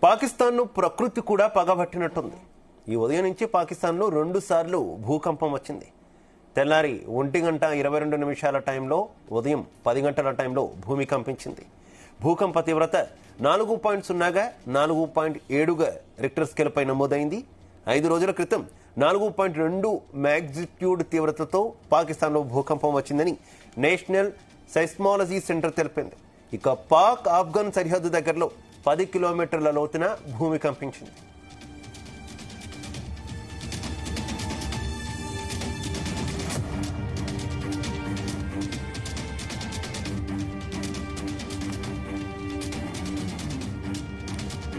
పాకిస్తాన్ను ప్రకృతి కూడా పగబట్టినట్టుంది. ఈ ఉదయం నుంచి పాకిస్తాన్లో 2 సార్లు భూకంపం వచ్చింది. తెల్లారి 1:22 టైంలో, ఉదయం 10 గంటల టైంలో భూమి కంపించింది. భూకంప తీవ్రత 4.0గా 4.7గా రిక్టర్ స్కేల్ పై నమోదైంది. 5 రోజుల క్రితం 4.2 మ్యాగ్నిట్యూడ్ తీవ్రతతో పాకిస్తాన్లో భూకంపం వచ్చిందని నేషనల్ సైస్మాలజీ సెంటర్ తెలిపింది. ఇక పాక్ ఆఫ్ఘన్ సరిహద్దు దగ్గరలో 10 కిలోమీటర్ల లోతున భూమి కంపించింది.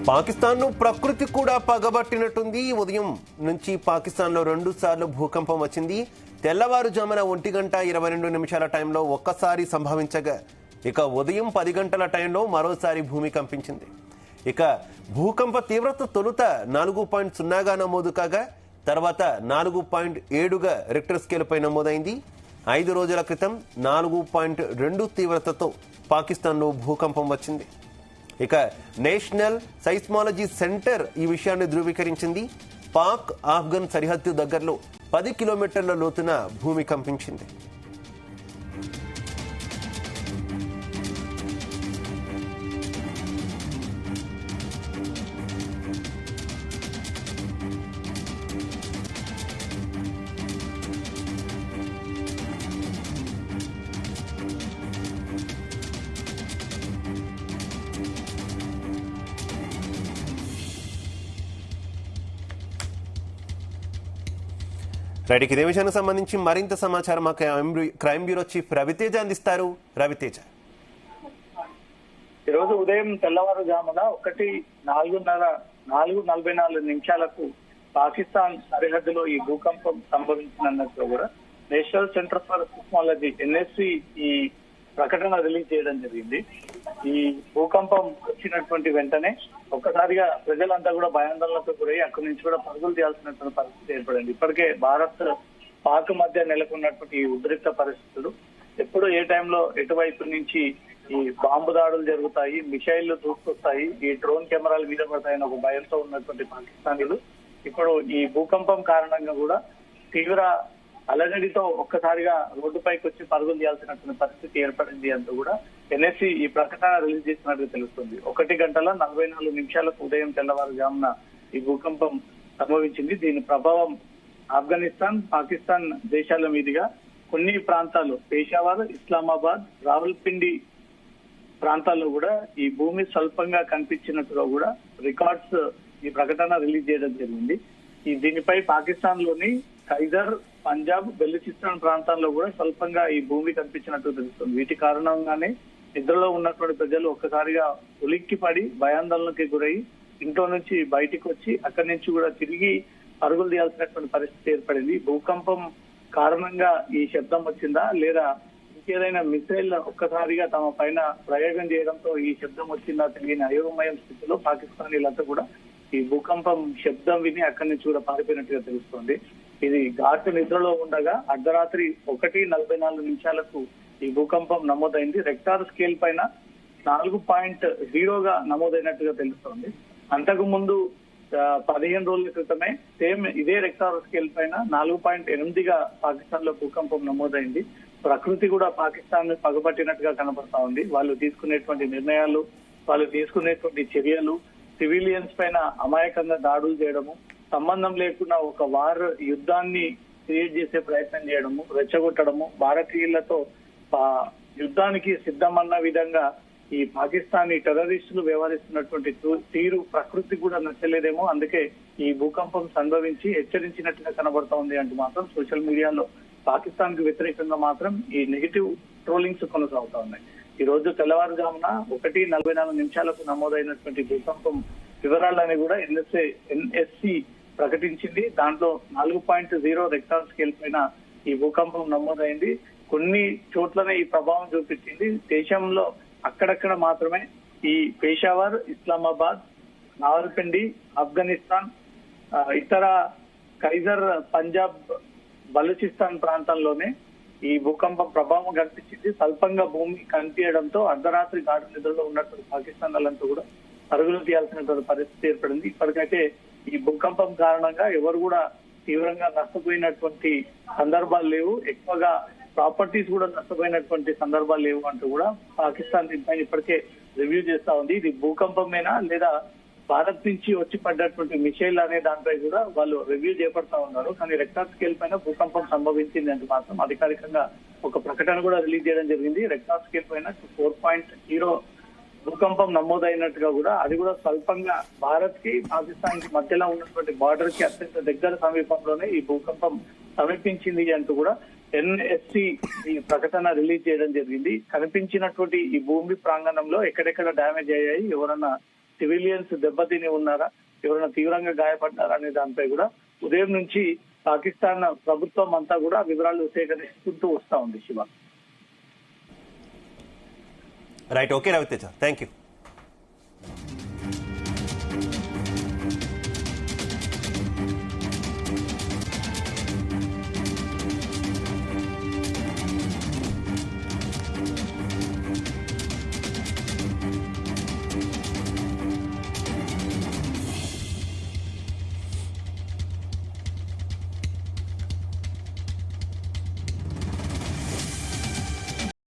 పాకిస్తాన్ను ప్రకృతి కూడా పగబట్టినట్టుంది. ఉదయం నుంచి పాకిస్తాన్లో 2 సార్లు భూకంపం వచ్చింది. తెల్లవారుజామున 1:22 టైంలో ఒక్కసారి సంభవించగా, ఇక ఉదయం 10 గంటల టైంలో మరోసారి భూమి కంపించింది. ఇక భూకంప తీవ్రత తొలుత 4.0గా నమోదు కాగా, తర్వాత 4.7గా రిక్టర్ స్కేల్ పై నమోదైంది. 5 రోజుల క్రితం 4.2 తీవ్రతతో పాకిస్తాన్లో భూకంపం వచ్చింది. ఇక నేషనల్ సైస్మాలజీ సెంటర్ ఈ విషయాన్ని ధృవీకరించింది. పాక్ ఆఫ్ఘన్ సరిహద్దు దగ్గరలో 10 కిలోమీటర్ల లోతున భూమి కంపించింది. రైట్, ఇదే విషయానికి సంబంధించి మరింత సమాచారం మా క్రైమ్ బ్యూరో చీఫ్ రవితేజ అందిస్తారు. రవితేజ, ఈరోజు ఉదయం తెల్లవారుజామున 4:44 పాకిస్తాన్ సరిహద్దులో ఈ భూకంపం సంభవించినట్లు కూడా national centre for seismology NSC ఈ ప్రకటన రిలీజ్ చేయడం జరిగింది. ఈ భూకంపం వచ్చినటువంటి వెంటనే ఒక్కసారిగా ప్రజలంతా కూడా భయాందోళనకు గురై అక్కడి నుంచి కూడా పరుగులు చేయాల్సినటువంటి పరిస్థితి ఏర్పడింది. ఇప్పటికే భారత్ పాక్ మధ్య నెలకొన్నటువంటి ఈ ఉద్రిక్త పరిస్థితులు, ఎప్పుడు ఏ టైంలో ఎటువైపు నుంచి ఈ బాంబు దాడులు జరుగుతాయి, మిసైళ్లు దూసుకొస్తాయి, ఈ డ్రోన్ కెమెరాలు మీద పడతాయని ఒక భయంతో ఉన్నటువంటి పాకిస్తానీలు ఇప్పుడు ఈ భూకంపం కారణంగా కూడా తీవ్ర అలజడితో ఒక్కసారిగా రోడ్డుపైకి వచ్చి పరుగులు చేయాల్సినటువంటి పరిస్థితి ఏర్పడింది అంటూ కూడా NSC ఈ ప్రకటన రిలీజ్ చేసినట్టు తెలుస్తుంది. 1:44 ఉదయం తెల్లవారుజామున ఈ భూకంపం సంభవించింది. దీని ప్రభావం ఆఫ్ఘనిస్తాన్, పాకిస్తాన్ దేశాల మీదుగా కొన్ని ప్రాంతాలు, పేషావర్, ఇస్లామాబాద్, రావల్పిండి ప్రాంతాల్లో కూడా ఈ భూమి స్వల్పంగా కనిపించినట్టుగా కూడా రికార్డ్స్ ఈ ప్రకటన రిలీజ్ చేయడం జరిగింది. దీనిపై పాకిస్తాన్ లోని ఖైజర్, పంజాబ్, బెలూచిస్తాన్ ప్రాంతాల్లో కూడా స్వల్పంగా ఈ భూమి కనిపించినట్టు తెలుస్తుంది. వీటి కారణంగానే నిద్రలో ఉన్నటువంటి ప్రజలు ఒక్కసారిగా ఉలిక్కి పడి భయాందోళనకి గురై ఇంట్లో నుంచి బయటికి వచ్చి అక్కడి నుంచి కూడా తిరిగి పరుగులు తీయాల్సినటువంటి పరిస్థితి ఏర్పడింది. భూకంపం కారణంగా ఈ శబ్దం వచ్చిందా లేదా ఇంకేదైనా మిసైల్ ఒక్కసారిగా తమ పైన ప్రయోగం చేయడంతో ఈ శబ్దం వచ్చిందా తెలియని అయోమయం స్థితిలో పాకిస్తానీలంతా కూడా ఈ భూకంపం శబ్దం విని అక్కడి నుంచి కూడా పారిపోయినట్టుగా తెలుస్తోంది. ఇది ఘాటు నిద్రలో ఉండగా అర్ధరాత్రి 1:44 ఈ భూకంపం నమోదైంది. రెక్టార్ స్కేల్ పైన 4.0గా నమోదైనట్టుగా తెలుస్తోంది. అంతకు ముందు 15 రోజుల క్రితమే సేమ్ ఇదే రెక్టార్ స్కేల్ పైన 4.8గా పాకిస్తాన్ లో భూకంపం నమోదైంది. ప్రకృతి కూడా పాకిస్తాన్ పగబట్టినట్టుగా కనబడతా ఉంది. వాళ్ళు తీసుకునేటువంటి నిర్ణయాలు, వాళ్ళు తీసుకునేటువంటి చర్యలు, సివిలియన్స్ పైన అమాయకంగా దాడులు చేయడము, సంబంధం లేకుండా ఒక యుద్ధాన్ని క్రియేట్ చేసే ప్రయత్నం చేయడము, రెచ్చగొట్టడము, భారతీయులతో యుద్ధానికి సిద్ధమన్న విధంగా ఈ పాకిస్తానీ టెర్రరిస్టులు వ్యవహరిస్తున్నటువంటి తీరు ప్రకృతి కూడా నచ్చలేదేమో, అందుకే ఈ భూకంపం సంభవించి హెచ్చరించినట్టుగా కనబడతా ఉంది అంటూ మాత్రం సోషల్ మీడియాలో పాకిస్తాన్ కు వ్యతిరేకంగా మాత్రం ఈ నెగిటివ్ ట్రోలింగ్స్ కొనసాగుతా ఉన్నాయి. ఈ రోజు తెల్లవారుజామున 1:44 నమోదైనటువంటి భూకంపం వివరాలని కూడా NSC ప్రకటించింది. దాంట్లో 4.0 రెక్టార్ స్కేల్ పైన ఈ భూకంపం నమోదైంది. కొన్ని చోట్లనే ఈ ప్రభావం చూపించింది. దేశంలో అక్కడక్కడ మాత్రమే ఈ పేషావర్, ఇస్లామాబాద్, రావల్పిండి, ఆఫ్ఘనిస్తాన్, ఇతర ఖైజర్, పంజాబ్, బలూచిస్తాన్ ప్రాంతాల్లోనే ఈ భూకంపం ప్రభావం కనిపించింది. స్వల్పంగా భూమి కనిపించడంతో అర్ధరాత్రి ఘాటు నిద్రలో ఉన్నటువంటి పాకిస్తాన్ వాళ్ళంతా కూడా పరుగులు తీయాల్సినటువంటి పరిస్థితి ఏర్పడింది. ఇప్పటికైతే ఈ భూకంపం కారణంగా ఎవరు కూడా తీవ్రంగా నష్టపోయినటువంటి సందర్భాలు లేవు, ఎక్కువగా ప్రాపర్టీస్ కూడా నష్టపోయినటువంటి సందర్భాలు లేవు అంటూ కూడా పాకిస్తాన్ దీనిపైన ఇప్పటికే రివ్యూ చేస్తా ఉంది. ఇది భూకంపమేనా లేదా భారత్ నుంచి వచ్చి పడ్డటువంటి మిసైల్ అనే దానిపై కూడా వాళ్ళు రివ్యూ చేపడతా ఉన్నారు. కానీ రెక్టార్ స్కేల్ పైన భూకంపం సంభవించింది అంటే మాత్రం అధికారికంగా ఒక ప్రకటన కూడా రిలీజ్ చేయడం జరిగింది. రెక్టార్ స్కేల్ పైన 4.0 భూకంపం నమోదైనట్టుగా కూడా, అది కూడా స్వల్పంగా భారత్ కి పాకిస్తాన్ కి మధ్యలో ఉన్నటువంటి బార్డర్ కి అత్యంత దగ్గర సమీపంలోనే ఈ భూకంపం సమీపించింది అంటూ కూడా ఎన్ఎస్సి ఈ ప్రకటన రిలీజ్ చేయడం జరిగింది. కనిపించినటువంటి ఈ భూమి ప్రాంగణంలో ఎక్కడెక్కడ డ్యామేజ్ అయ్యాయి, ఎవరన్నా సివిలియన్స్ దెబ్బతిని ఉన్నారా, ఎవరైనా తీవ్రంగా గాయపడ్డారా అనే దానిపై కూడా ఉదయం నుంచి పాకిస్తాన్ ప్రభుత్వం అంతా కూడా వివరాలు సేకరిస్తుంటూ వస్తా ఉంది. Shiva right, okay Raviteja, thank you.